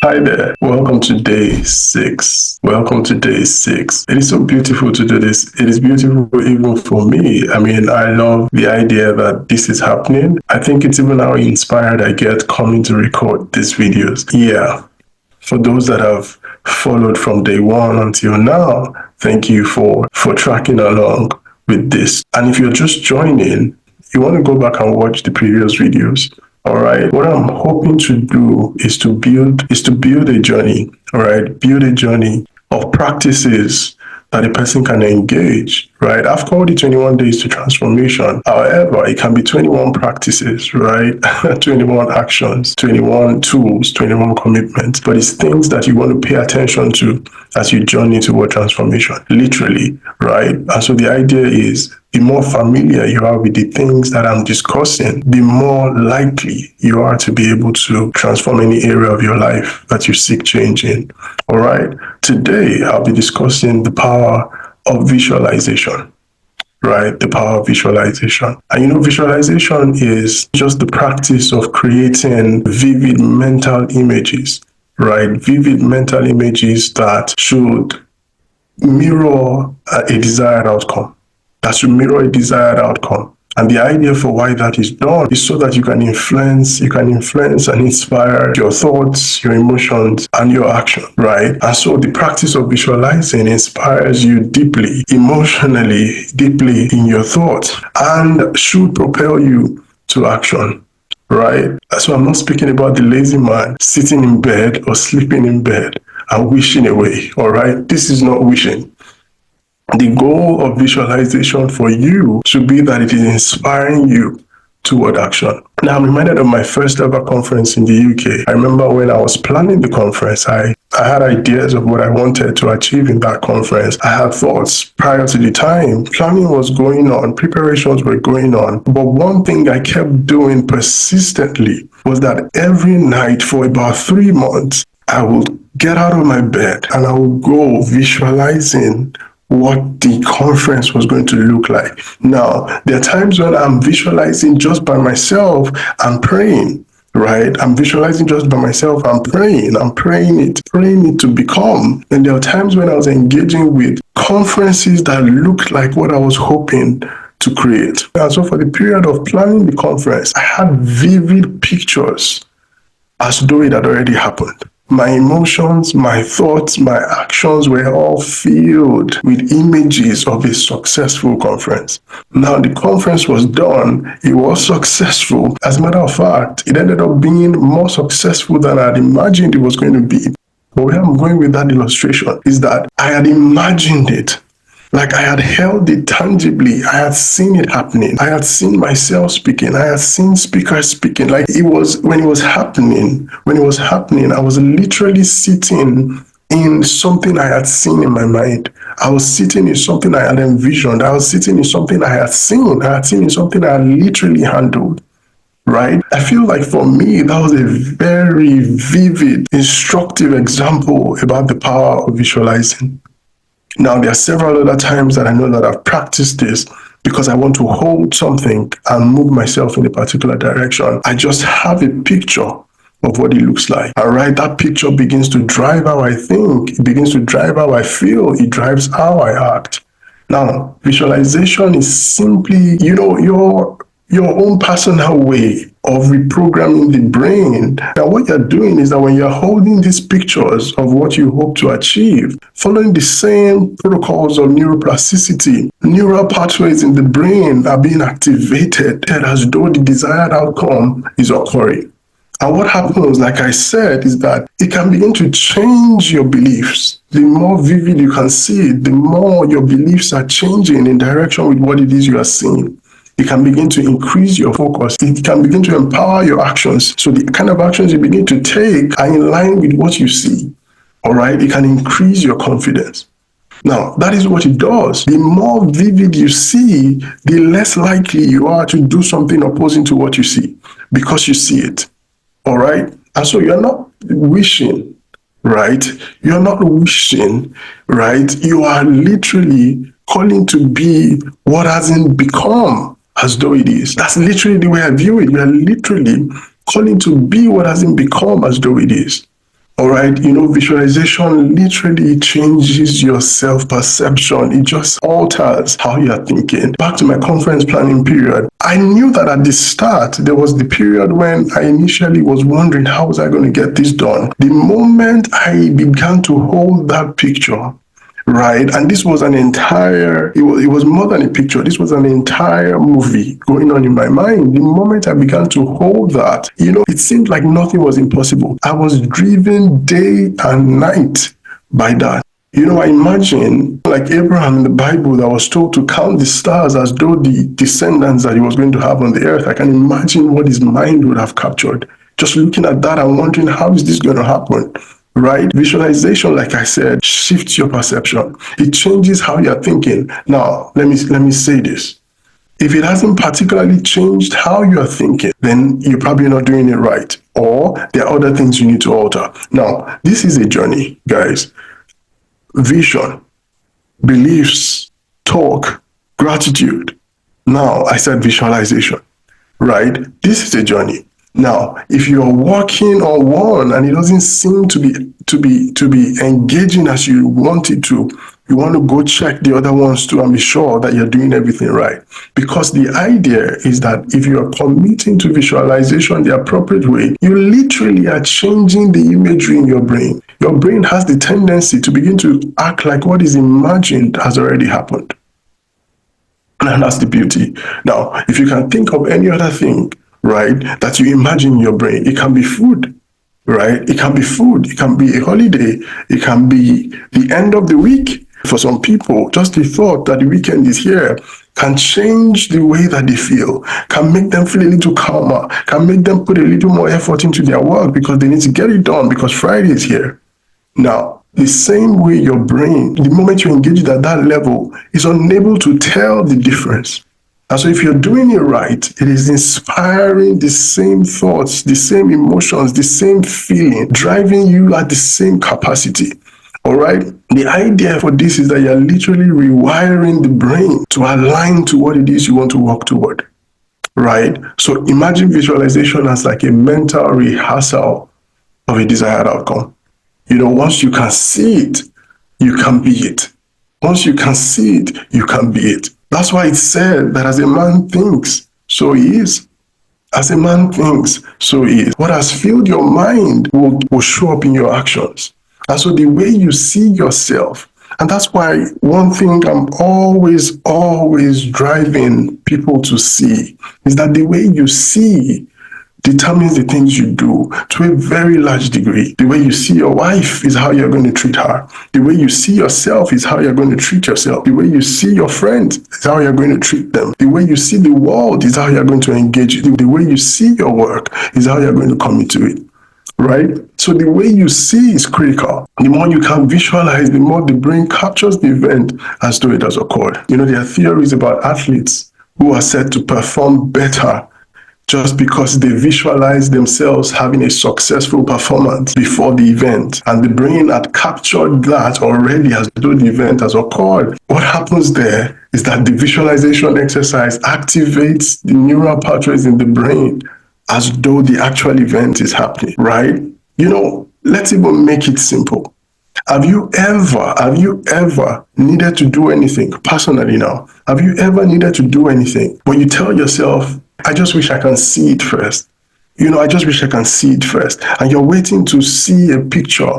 Hi there. Welcome to day 6. Welcome to day 6. It is so beautiful to do this. It is beautiful even for me. I love the idea that this is happening. I think it's even how inspired I get coming to record these videos. Yeah. For those that have followed from day 1 until now, thank you for tracking along with this. And if you're just joining, you want to go back and watch the previous videos. All right. What I'm hoping to do is to build a journey. All right. Build a journey of practices that a person can engage. Right. I've called it 21 days to transformation. However, it can be 21 practices, right? 21 actions, 21 tools, 21 commitments. But it's things that you want to pay attention to as you journey toward transformation. Literally, right? And so the idea is, the more familiar you are with the things that I'm discussing, the more likely you are to be able to transform any area of your life that you seek change in. All right. Today, I'll be discussing the power of visualization. Right? The power of visualization. And visualization is just the practice of creating vivid mental images, right? Vivid mental images that should mirror a desired outcome. And the idea for why that is done is so that you can influence and inspire your thoughts, your emotions, and your action, right? And so the practice of visualizing inspires you deeply, emotionally, deeply in your thoughts, and should propel you to action. Right? So I'm not speaking about the lazy man sitting in bed or sleeping in bed and wishing away. All right? This is not wishing. The goal of visualization for you should be that it is inspiring you toward action. Now, I'm reminded of my first ever conference in the UK. I remember when I was planning the conference, I had ideas of what I wanted to achieve in that conference. I had thoughts prior to the time. Planning was going on, preparations were going on. But one thing I kept doing persistently was that every night for about 3 months, I would get out of my bed and I would go visualizing what the conference was going to look like. Now, there are times when I'm visualizing just by myself, I'm praying, right? I'm visualizing just by myself, I'm praying it to become. And there are times when I was engaging with conferences that looked like what I was hoping to create. And so for the period of planning the conference, I had vivid pictures as though it had already happened. My emotions, my thoughts, my actions were all filled with images of a successful conference. Now, the conference was done. It was successful. As a matter of fact, it ended up being more successful than I had imagined it was going to be. But where I'm going with that illustration is that I had imagined it. Like I had held it tangibly. I had seen it happening. I had seen myself speaking. I had seen speakers speaking. Like when it was happening, I was literally sitting in something I had seen in my mind. I was sitting in something I had envisioned. I was sitting in something I had seen. I had seen in something I had literally handled. Right? I feel like for me, that was a very vivid, instructive example about the power of visualizing. Now, there are several other times that I know that I've practiced this because I want to hold something and move myself in a particular direction. I just have a picture of what it looks like. All right, that picture begins to drive how I think. It begins to drive how I feel. It drives how I act. Now, visualization is simply, your own personal way of reprogramming the brain. Now, what you're doing is that when you're holding these pictures of what you hope to achieve, following the same protocols of neuroplasticity, neural pathways in the brain are being activated as though the desired outcome is occurring. And what happens, like I said, is that it can begin to change your beliefs. The more vivid you can see it, the more your beliefs are changing in direction with what it is you are seeing. It can begin to increase your focus. It can begin to empower your actions. So the kind of actions you begin to take are in line with what you see. All right? It can increase your confidence. Now, that is what it does. The more vivid you see, the less likely you are to do something opposing to what you see because you see it. All right? And so you're not wishing, right? You're not wishing, right? You are literally calling to be what hasn't become as though it is. That's literally the way I view it. We are literally calling to be what hasn't become as though it is. All right, visualization literally changes your self-perception. It just alters how you're thinking. Back to my conference planning period. I knew that at the start, there was the period when I initially was wondering, how was I going to get this done? The moment I began to hold that picture, right? And this was it was more than a picture. This was an entire movie going on in my mind. The moment I began to hold that, it seemed like nothing was impossible. I was driven day and night by that. I imagine like Abraham in the Bible that was told to count the stars as though the descendants that he was going to have on the earth. I can imagine what his mind would have captured. Just looking at that and wondering, how is this going to happen? Right? Visualization, like I said, shifts your perception. It changes how you're thinking. Now, let me say this. If it hasn't particularly changed how you're thinking, then you're probably not doing it right. Or there are other things you need to alter. Now, this is a journey, guys. Vision, beliefs, talk, gratitude. Now, I said visualization, right? This is a journey. Now, if you're working on one and it doesn't seem to be engaging as you want it to, you want to go check the other ones too and be sure that you're doing everything right. Because the idea is that if you are committing to visualization the appropriate way, you literally are changing the imagery in your brain. Your brain has the tendency to begin to act like what is imagined has already happened. And that's the beauty. Now, if you can think of any other thing, right, that you imagine in your brain, it can be food, right? It can be food. It can be a holiday. It can be the end of the week. For some people, just the thought that the weekend is here can change the way that they feel, can make them feel a little calmer, can make them put a little more effort into their work because they need to get it done because Friday is here. Now, the same way your brain, the moment you engage it at that level, is unable to tell the difference. And so if you're doing it right, it is inspiring the same thoughts, the same emotions, the same feeling, driving you at the same capacity. All right? The idea for this is that you're literally rewiring the brain to align to what it is you want to work toward. Right? So imagine visualization as like a mental rehearsal of a desired outcome. Once you can see it, you can be it. Once you can see it, you can be it. That's why it's said that as a man thinks, so he is. As a man thinks, so he is. What has filled your mind will show up in your actions. And so the way you see yourself, and that's why one thing I'm always driving people to see is that the way you see determines the things you do to a very large degree. The way you see your wife is how you're going to treat her. The way you see yourself is how you're going to treat yourself. The way you see your friends is how you're going to treat them. The way you see the world is how you're going to engage. The way you see your work is how you're going to commit to it. Right? So the way you see is critical. The more you can visualize, the more the brain captures the event as though it has occurred. There are theories about athletes who are said to perform better just because they visualize themselves having a successful performance before the event. And the brain had captured that already as though the event has occurred. What happens there is that the visualization exercise activates the neural pathways in the brain as though the actual event is happening, right? Let's even make it simple. Have you ever needed to do anything personally now? Have you ever needed to do anything, but you tell yourself, I just wish I can see it first. I just wish I can see it first. And you're waiting to see a picture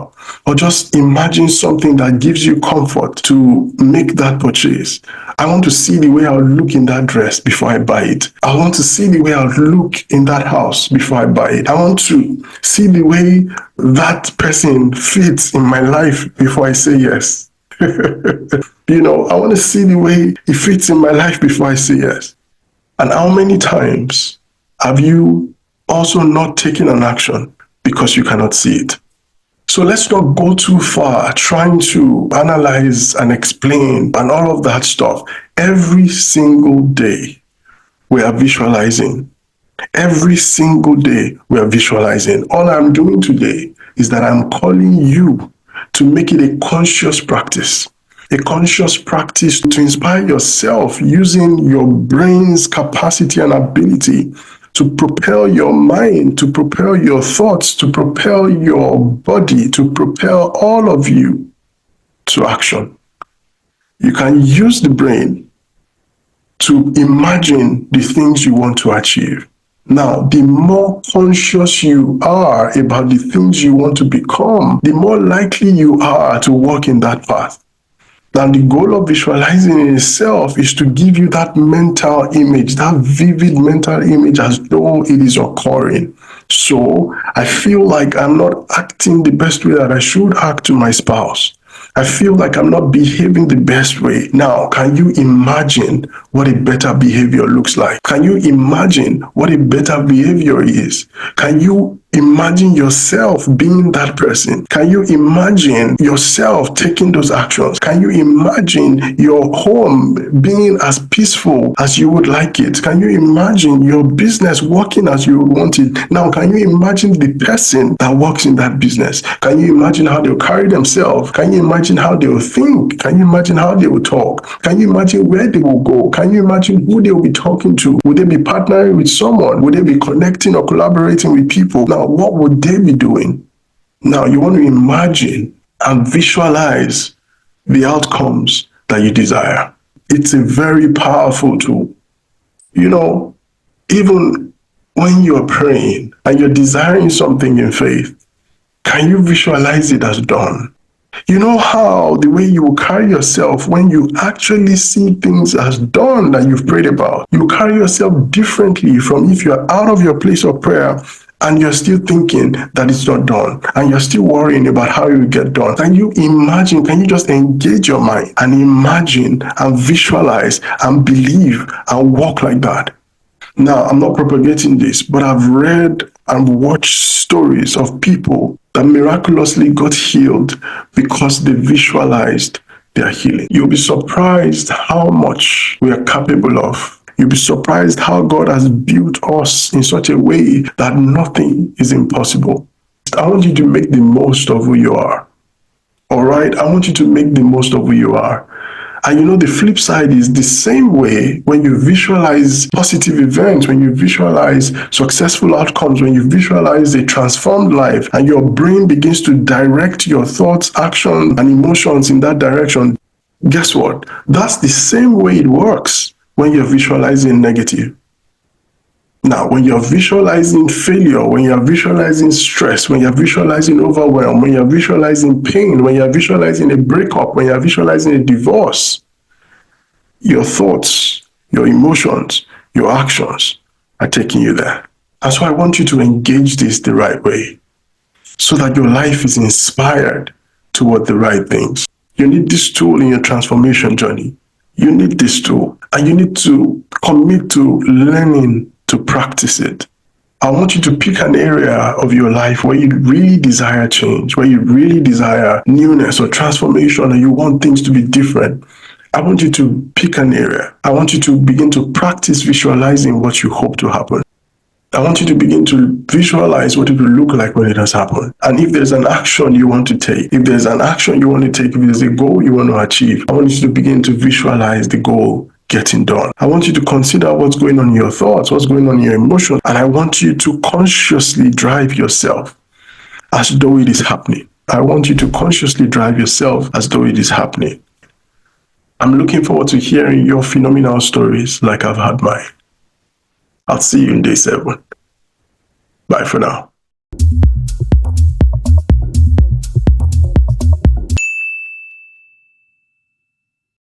or just imagine something that gives you comfort to make that purchase. I want to see the way I'll look in that dress before I buy it. I want to see the way I'll look in that house before I buy it. I want to see the way that person fits in my life before I say yes. I want to see the way it fits in my life before I say yes. And how many times have you also not taken an action because you cannot see it? So let's not go too far trying to analyze and explain and all of that stuff. Every single day we are visualizing. Every single day we are visualizing. All I'm doing today is that I'm calling you to make it a conscious practice. A conscious practice to inspire yourself using your brain's capacity and ability to propel your mind, to propel your thoughts, to propel your body, to propel all of you to action. You can use the brain to imagine the things you want to achieve. Now, the more conscious you are about the things you want to become, the more likely you are to walk in that path. Now, the goal of visualizing in itself is to give you that mental image, that vivid mental image as though it is occurring. So I feel like I'm not acting the best way that I should act to my spouse. I feel like I'm not behaving the best way. Now, can you imagine what a better behavior looks like? Can you imagine what a better behavior is? Can you imagine yourself being that person? Can you imagine yourself taking those actions? Can you imagine your home being as peaceful as you would like it? Can you imagine your business working as you would want it? Now, can you imagine the person that works in that business? Can you imagine how they'll carry themselves? Can you imagine how they will think? Can you imagine how they will talk? Can you imagine where they will go? Can you imagine who they will be talking to? Would they be partnering with someone? Would they be connecting or collaborating with people? Now, what would they be doing? Now, you want to imagine and visualize the outcomes that you desire. It's a very powerful tool. You know, even when you're praying and you're desiring something in faith, can you visualize it as done? You know how the way you will carry yourself when you actually see things as done that you've prayed about, you carry yourself differently from if you're out of your place of prayer and you're still thinking that it's not done and you're still worrying about how it will get done. Can you imagine? Can you just engage your mind and imagine and visualize and believe and walk like that? Now, I'm not propagating this, but I've read and watched stories of people that miraculously got healed because they visualized their healing. You'll be surprised how much we are capable of. You'll be surprised how God has built us in such a way that nothing is impossible. I want you to make the most of who you are. All right? I want you to make the most of who you are. And you know, the flip side is the same way when you visualize positive events, when you visualize successful outcomes, when you visualize a transformed life, and your brain begins to direct your thoughts, actions, and emotions in that direction. Guess what? That's the same way it works when you're visualizing negative. Now, when you're visualizing failure, when you're visualizing stress, when you're visualizing overwhelm, when you're visualizing pain, when you're visualizing a breakup, when you're visualizing a divorce, your thoughts, your emotions, your actions are taking you there. And so I want you to engage this the right way so that your life is inspired toward the right things. You need this tool in your transformation journey. You need this tool, and you need to commit to learning to practice it. I want you to pick an area of your life where you really desire change, where you really desire newness or transformation, and you want things to be different. I want you to pick an area. I want you to begin to practice visualizing what you hope to happen. I want you to begin to visualize what it will look like when it has happened. And if there's an action you want to take, if there's an action you want to take, if there's a goal you want to achieve, I want you to begin to visualize the goal getting done. I want you to consider what's going on in your thoughts, what's going on in your emotions, and I want you to consciously drive yourself as though it is happening. I want you to consciously drive yourself as though it is happening. I'm looking forward to hearing your phenomenal stories like I've had mine. I'll see you in day 7. Bye for now.